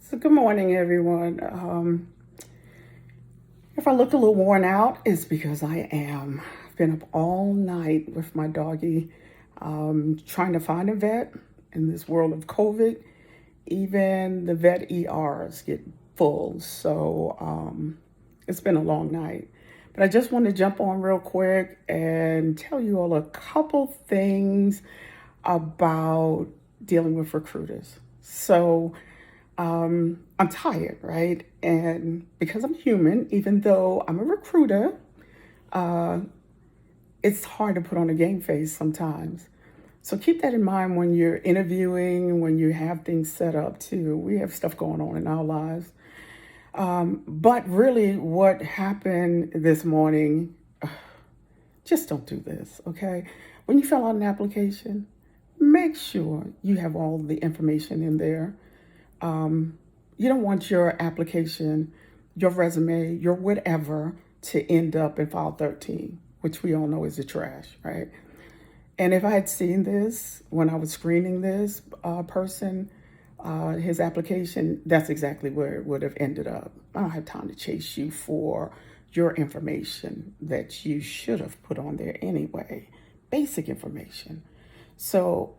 So good morning, everyone. If I look a little worn out, it's because I am. I've been up all night with my doggy, trying to find a vet in this world of COVID. Even the vet ERs get full, so it's been a long night. But I just want to jump on real quick and tell you all a couple things about dealing with recruiters. I'm tired, right? And because I'm human, even though I'm a recruiter, uh, it's hard to put on a game face sometimes. So keep that in mind when you're interviewing, when you have things set up too. We have stuff going on in our lives. But really, what happened this morning, just don't do this, okay? When you fill out an application, make sure you have all the information in there. You don't want your application, your resume, your whatever to end up in file 13, which we all know is the trash, right? And if I had seen this when I was screening this person, his application, that's exactly where it would have ended up. I don't have time to chase you for your information that you should have put on there anyway, basic information. So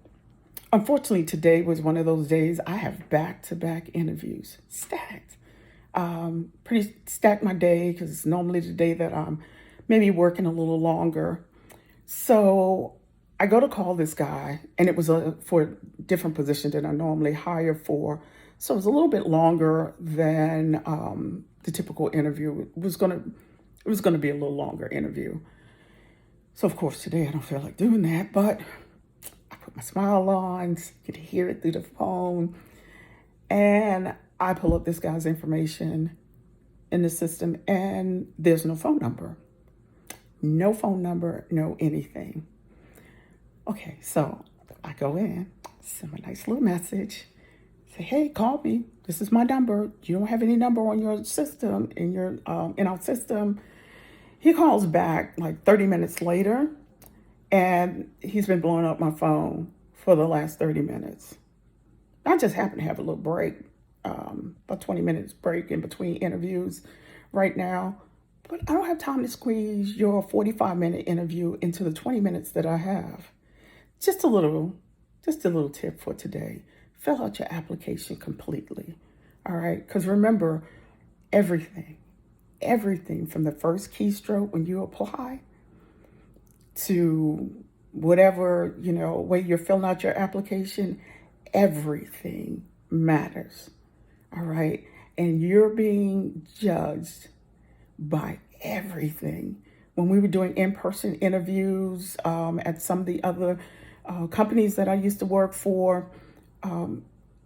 unfortunately, today was one of those days. I have back-to-back interviews, stacked. Pretty stacked my day because it's normally the day that I'm maybe working a little longer. So I go to call this guy, and it was for a different position than I normally hire for. So it was a little bit longer than the typical interview. It was gonna be a little longer interview. So of course today I don't feel like doing that, but I put my smile on, so you could hear it through the phone, and I pull up this guy's information in the system, and there's no phone number. No phone number, no anything. Okay, so I go in, send a nice little message, say, "Hey, call me. This is my number. You don't have any number on your system, in our system." He calls back like 30 minutes later, and he's been blowing up my phone for the last 30 minutes. I just happen to have a little break, about 20 minutes break in between interviews right now. But I don't have time to squeeze your 45-minute interview into the 20 minutes that I have. Just a little, just a little tip for today. Fill out your application completely. All right? Because remember, everything, everything from the first keystroke when you apply to whatever, way you're filling out your application, everything matters. All right. And you're being judged by everything. When we were doing in-person interviews at some of the other companies that I used to work for,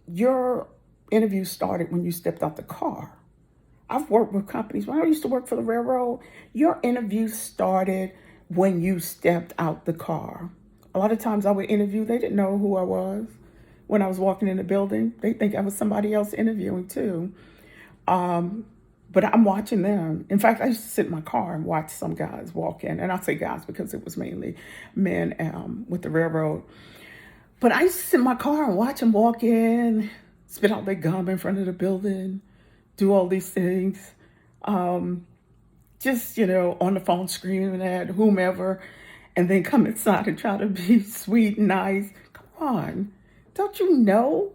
your interview started when you stepped out the car. I've worked with companies. When I used to work for the railroad, your interview started when you stepped out the car. A lot of times I would interview, they didn't know who I was. When I was walking in the building, they think I was somebody else interviewing too. But I'm watching them. In fact, I used to sit in my car and watch some guys walk in. And I say guys because it was mainly men with the railroad. But I used to sit in my car and watch them walk in, spit out their gum in front of the building, do all these things. Just, on the phone screaming at whomever, and then come inside and try to be sweet and nice. Come on, don't you know?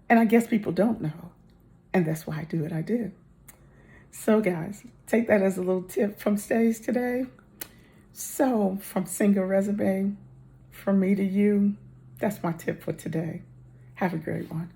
And I guess people don't know. And that's why I do what I do. So guys, take that as a little tip from Stays today. So from Single Resume, from me to you, that's my tip for today. Have a great one.